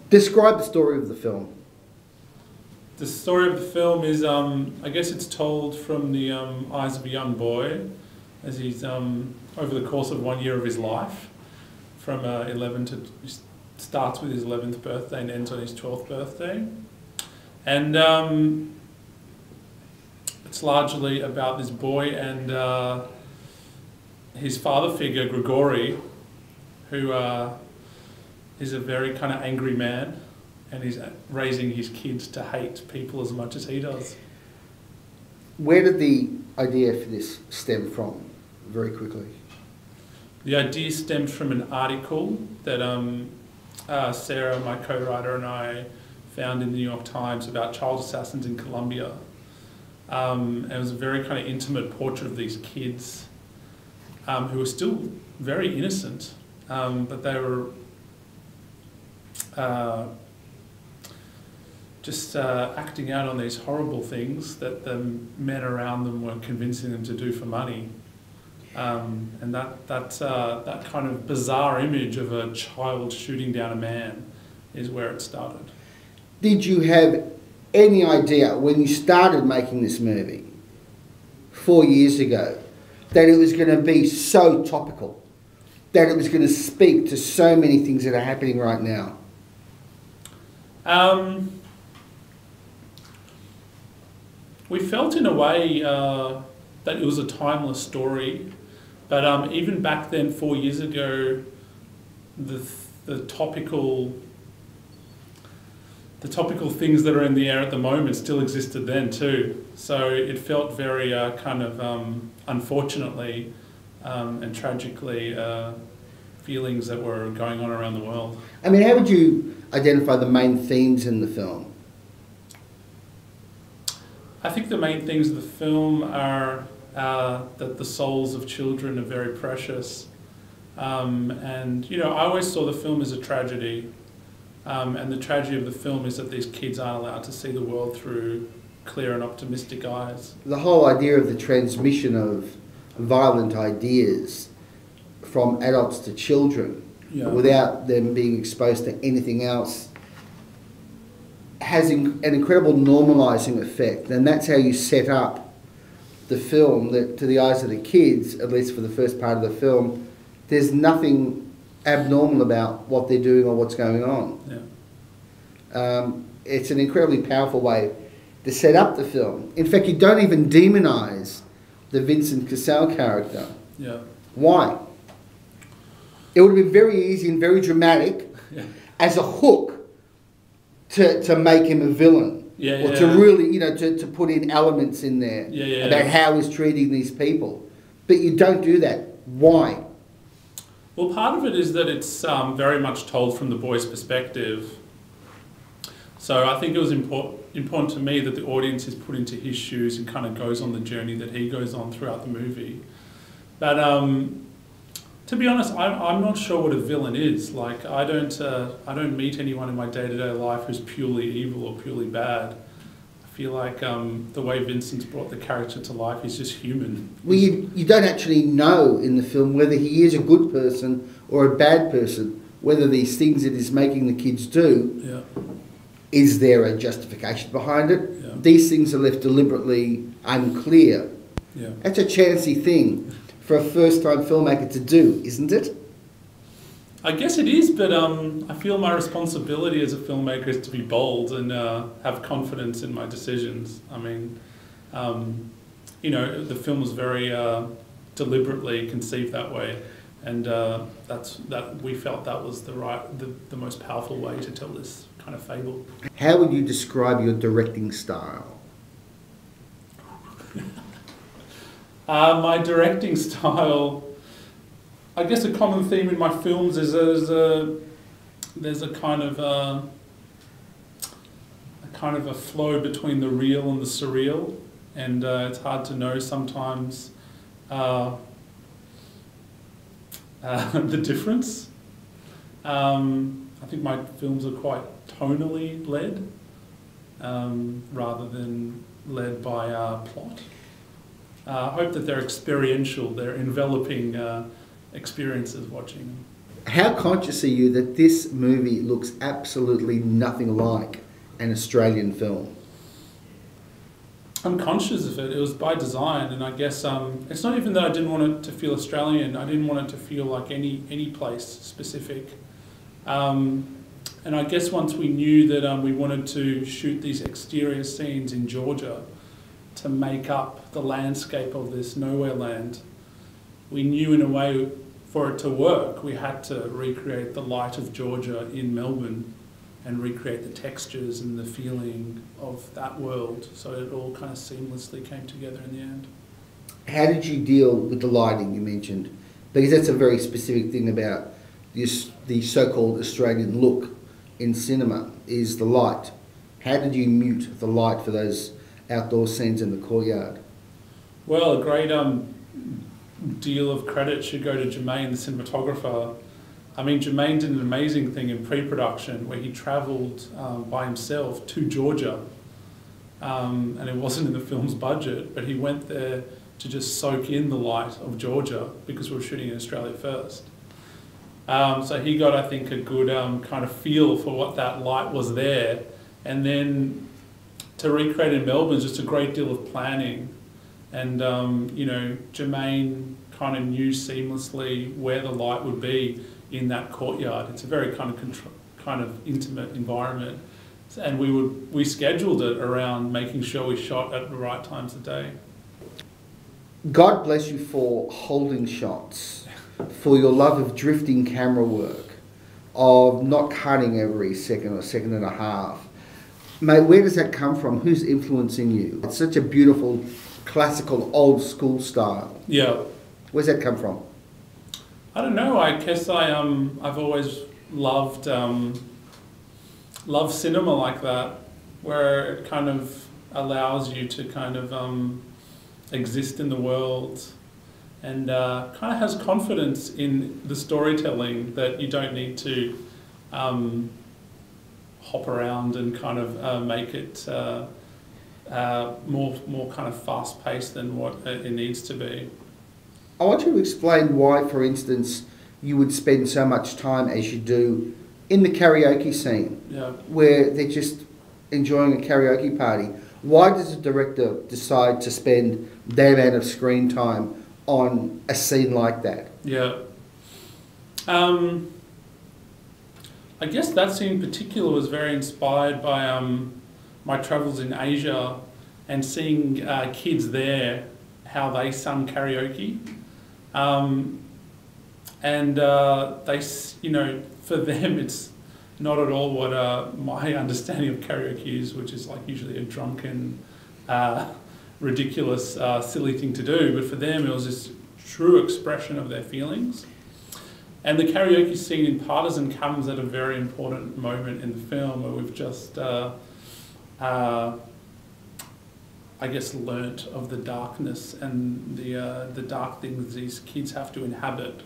Describe the story of the film. The story of the film is, I guess it's told from the eyes of a young boy as he's, over the course of 1 year of his life, from 11 to, starts with his 11th birthday and ends on his 12th birthday. And it's largely about this boy and his father figure, Gregori, who is a very kind of angry man, and he's raising his kids to hate people as much as he does. Where did the idea for this stem from, very quickly? The idea stemmed from an article that Sarah, my co-writer, and I found in the New York Times about child assassins in Colombia. And it was a very kind of intimate portrait of these kids who were still very innocent, but they were just acting out on these horrible things that the men around them were convincing them to do for money. And that kind of bizarre image of a child shooting down a man is where it started. Did you have any idea when you started making this movie 4 years ago that it was going to be so topical, that it was going to speak to so many things that are happening right now? We felt in a way that it was a timeless story, but even back then, 4 years ago, the topical things that are in the air at the moment still existed then too. So it felt very kind of unfortunately and tragically feelings that were going on around the world. I mean, how would you identify the main themes in the film? I think the main themes of the film are that the souls of children are very precious. And, you know, I always saw the film as a tragedy. And the tragedy of the film is that these kids aren't allowed to see the world through clear and optimistic eyes. The whole idea of the transmission of violent ideas from adults to children, without them being exposed to anything else, has an incredible normalising effect, and that's how you set up the film, that to the eyes of the kids, at least for the first part of the film, there's nothing abnormal about what they're doing or what's going on. Yeah. It's an incredibly powerful way to set up the film. In fact, you don't even demonise the Vincent Cassel character. Yeah. Why? It would have been very easy and very dramatic as a hook to make him a villain, or to really, you know, to put in elements in there about how he's treating these people. But you don't do that. Why? Well, part of it is that it's very much told from the boy's perspective. So I think it was important to me that the audience is put into his shoes and kind of goes on the journey that he goes on throughout the movie. But to be honest, I'm not sure what a villain is. Like, I don't meet anyone in my day-to-day life who's purely evil or purely bad. I feel like the way Vincent's brought the character to life, he's just human. Well, you don't actually know in the film whether he is a good person or a bad person, whether these things that he's making the kids do, is there a justification behind it? Yeah. These things are left deliberately unclear. Yeah. That's a chancy thing for a first-time filmmaker to do, isn't it? I guess it is, but I feel my responsibility as a filmmaker is to be bold and have confidence in my decisions. I mean, you know, the film was very deliberately conceived that way, and we felt that was the most powerful way to tell this kind of fable. How would you describe your directing style? My directing style, I guess a common theme in my films is there's a kind of a flow between the real and the surreal, and it's hard to know sometimes the difference. I think my films are quite tonally led, rather than led by plot. I hope that they're experiential, they're enveloping experiences watching them. How conscious are you that this movie looks absolutely nothing like an Australian film? I'm conscious of it. It was by design, and I guess it's not even that I didn't want it to feel Australian. I didn't want it to feel like any place specific. And I guess once we knew that we wanted to shoot these exterior scenes in Georgia to make up the landscape of this nowhere land, we knew in a way for it to work, we had to recreate the light of Georgia in Melbourne and recreate the textures and the feeling of that world. So it all kind of seamlessly came together in the end. How did you deal with the lighting you mentioned? Because that's a very specific thing about this, the so-called Australian look in cinema, is the light. How did you mute the light for those outdoor scenes in the courtyard? Well, a great deal of credit should go to Germain, the cinematographer. I mean, Germain did an amazing thing in pre-production where he travelled by himself to Georgia. And it wasn't in the film's budget, but he went there to just soak in the light of Georgia because we were shooting in Australia first. So he got, I think, a good kind of feel for what that light was there. And then to recreate in Melbourne is just a great deal of planning. And, you know, Germain kind of knew seamlessly where the light would be in that courtyard. It's a very kind of intimate environment. And we scheduled it around making sure we shot at the right times of day. God bless you for holding shots, for your love of drifting camera work, of not cutting every second or second and a half. Mate, where does that come from? Who's influencing you? It's such a beautiful, classical, old school style. Yeah. Where's that come from? I don't know. I guess I've always loved cinema like that, where it kind of allows you to kind of exist in the world, and kind of has confidence in the storytelling that you don't need to hop around and kind of make it more kind of fast paced than what it needs to be. I want you to explain why, for instance, you would spend so much time as you do in the karaoke scene, yeah, where they're just enjoying a karaoke party. Why does the director decide to spend that amount of screen time on a scene like that? Yeah. I guess that scene in particular was very inspired by my travels in Asia and seeing kids there, how they sung karaoke. They, you know, for them it's not at all what my understanding of karaoke is, which is like usually a drunken, ridiculous, silly thing to do. But for them it was this true expression of their feelings. And the karaoke scene in Partisan comes at a very important moment in the film where we've just, I guess, learnt of the darkness and the dark things these kids have to inhabit.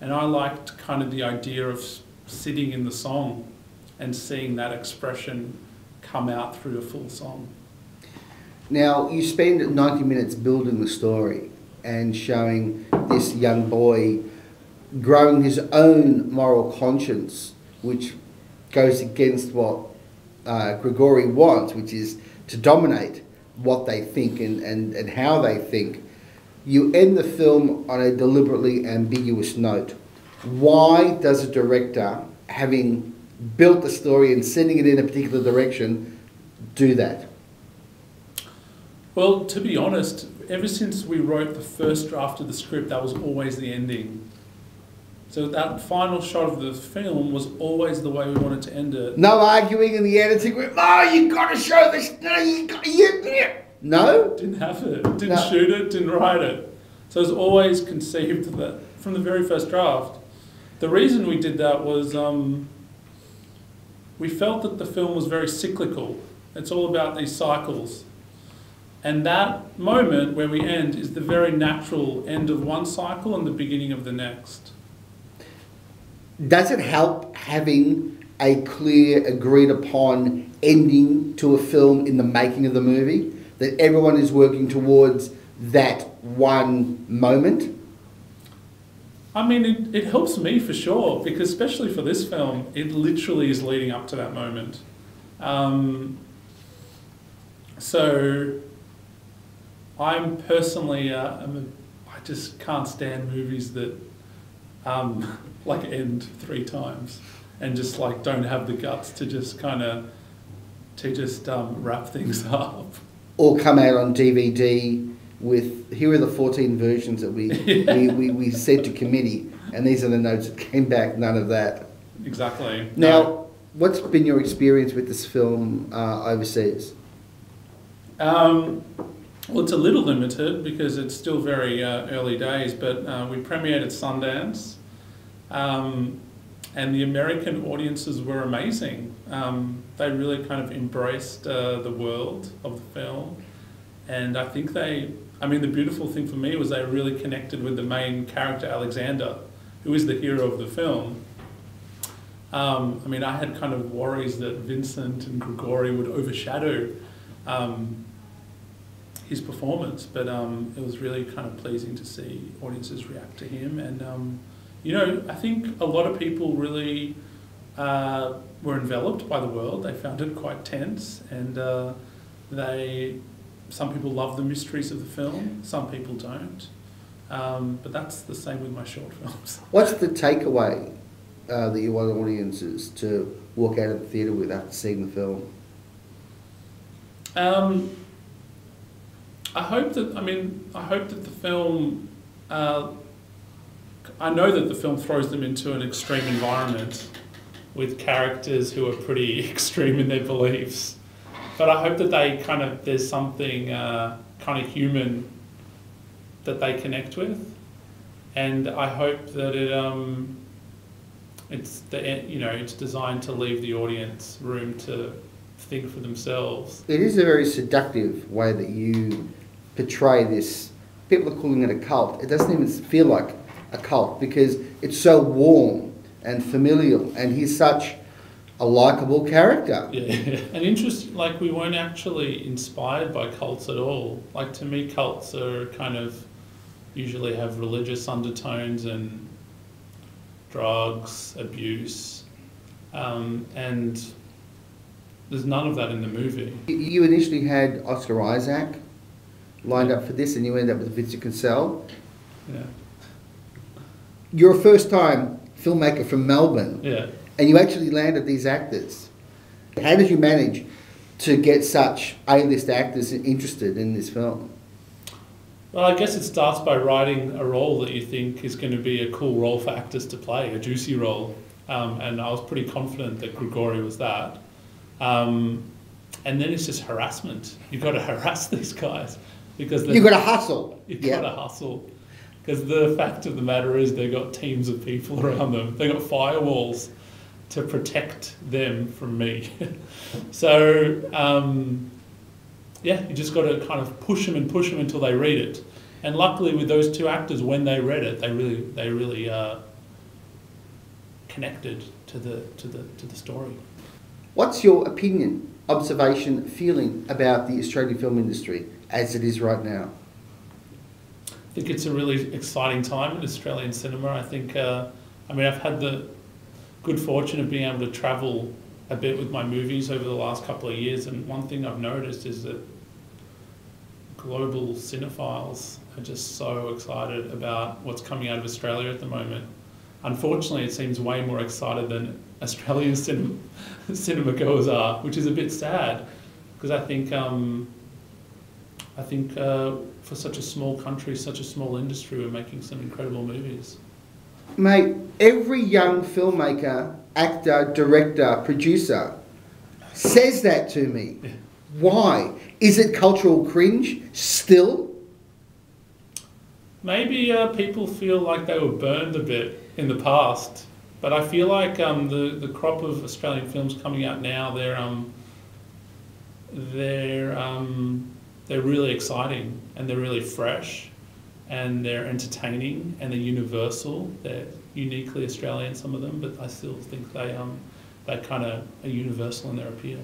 And I liked kind of the idea of sitting in the song and seeing that expression come out through a full song. Now, you spend 90 minutes building the story and showing this young boy growing his own moral conscience, which goes against what Gregori wants, which is to dominate what they think and how they think. You end the film on a deliberately ambiguous note. Why does a director, having built the story and sending it in a particular direction, do that? Well, to be honest, ever since we wrote the first draft of the script, that was always the ending. So that final shot of the film was always the way we wanted to end it. No arguing in the editing room. Oh, you got to show this. No? Didn't have it. Didn't shoot it. Didn't write it. So it was always conceived that from the very first draft. The reason we did that was we felt that the film was very cyclical. It's all about these cycles. And that moment where we end is the very natural end of one cycle and the beginning of the next. Does it help having a clear, agreed upon ending to a film in the making of the movie? That everyone is working towards that one moment? I mean, it helps me for sure, because especially for this film, it literally is leading up to that moment. So I'm personally, I just can't stand movies that like end 3 times and just like don't have the guts to just kind of wrap things up. Or come out on DVD with, here are the 14 versions that we sent to committee, and these are the notes that came back, none of that. Exactly. Now, what's been your experience with this film overseas? Well, it's a little limited because it's still very early days, but we premiered at Sundance, and the American audiences were amazing. They really kind of embraced the world of the film, and I think the beautiful thing for me was they really connected with the main character, Alexander, who is the hero of the film. I had kind of worries that Vincent and Gregori would overshadow his performance, but it was really kind of pleasing to see audiences react to him. And, I think a lot of people really were enveloped by the world. They found it quite tense, and some people love the mysteries of the film, some people don't. But that's the same with my short films. What's the takeaway that you want audiences to walk out of the theatre with after seeing the film? I hope that the film, I know that the film throws them into an extreme environment with characters who are pretty extreme in their beliefs. But I hope that there's something kind of human that they connect with. And I hope that it's designed to leave the audience room to think for themselves. It is a very seductive way that you portray this. People are calling it a cult. It doesn't even feel like a cult because it's so warm and familial, and he's such a likeable character. Yeah, and we weren't actually inspired by cults at all. Like, to me, cults are kind of usually have religious undertones and drugs, abuse, and there's none of that in the movie. You initially had Oscar Isaac lined up for this, and you ended up with Vincent Cassel. Yeah. You're a first-time filmmaker from Melbourne. Yeah. And you actually landed these actors. How did you manage to get such A-list actors interested in this film? Well, I guess it starts by writing a role that you think is going to be a cool role for actors to play, a juicy role. And I was pretty confident that Gregori was that. And then it's just harassment. You've got to harass these guys because you've got to hustle. You've got to hustle. Because the fact of the matter is they've got teams of people around them. They've got firewalls to protect them from me. So, you just got to kind of push them until they read it. And luckily with those 2 actors, when they read it, they really connected to the story. What's your opinion, observation, feeling about the Australian film industry as it is right now? I think it's a really exciting time in Australian cinema. I think, I've had the good fortune of being able to travel a bit with my movies over the last couple of years, and one thing I've noticed is that global cinephiles are just so excited about what's coming out of Australia at the moment. Unfortunately, it seems way more excited than Australian cinema goers are, which is a bit sad, because I think for such a small country, such a small industry, we're making some incredible movies. Mate, every young filmmaker, actor, director, producer says that to me. Yeah. Why? Is it cultural cringe still? Maybe people feel like they were burned a bit in the past, but I feel like the crop of Australian films coming out now, they're really exciting, and they're really fresh, and they're entertaining, and they're universal. They're uniquely Australian, some of them, but I still think they kind of are universal in their appeal.